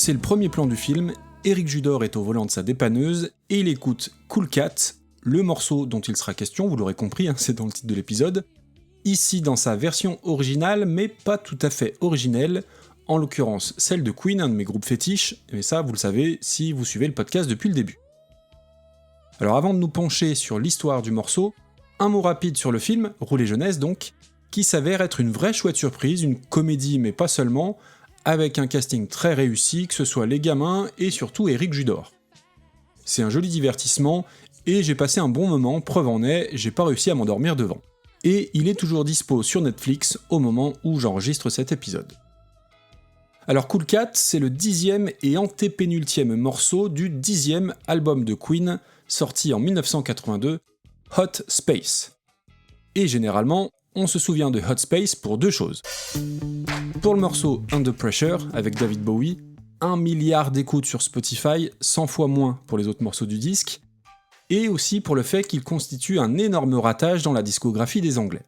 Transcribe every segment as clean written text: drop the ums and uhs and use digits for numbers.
C'est le premier plan du film, Eric Judor est au volant de sa dépanneuse et il écoute Cool Cat, le morceau dont il sera question, vous l'aurez compris, c'est dans le titre de l'épisode, ici dans sa version originale mais pas tout à fait originelle, en l'occurrence celle de Queen, un de mes groupes fétiches, mais ça vous le savez si vous suivez le podcast depuis le début. Alors avant de nous pencher sur l'histoire du morceau, un mot rapide sur le film, Roulet Jeunesse donc, qui s'avère être une vraie chouette surprise, une comédie mais pas seulement, avec un casting très réussi, que ce soit les gamins et surtout Eric Judor. C'est un joli divertissement, et j'ai passé un bon moment, preuve en est, j'ai pas réussi à m'endormir devant. Et il est toujours dispo sur Netflix au moment où j'enregistre cet épisode. Alors Cool Cat, c'est le 10e et antépénultième morceau du 10e album de Queen, sorti en 1982, Hot Space. Et généralement, on se souvient de Hot Space pour deux choses. Pour le morceau Under Pressure, avec David Bowie, 1 milliard d'écoutes sur Spotify, 100 fois moins pour les autres morceaux du disque, et aussi pour le fait qu'il constitue un énorme ratage dans la discographie des Anglais.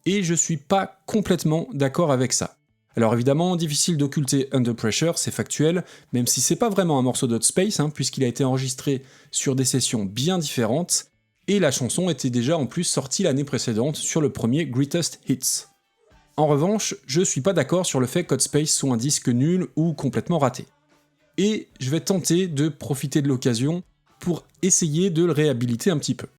Et je suis pas complètement d'accord avec ça. Alors évidemment, difficile d'occulter Under Pressure, c'est factuel, même si c'est pas vraiment un morceau d'Hot Space, puisqu'il a été enregistré sur des sessions bien différentes, et la chanson était déjà en plus sortie l'année précédente sur le premier Greatest Hits. En revanche, je suis pas d'accord sur le fait qu'Hot Space soit un disque nul ou complètement raté. Et je vais tenter de profiter de l'occasion pour essayer de le réhabiliter un petit peu.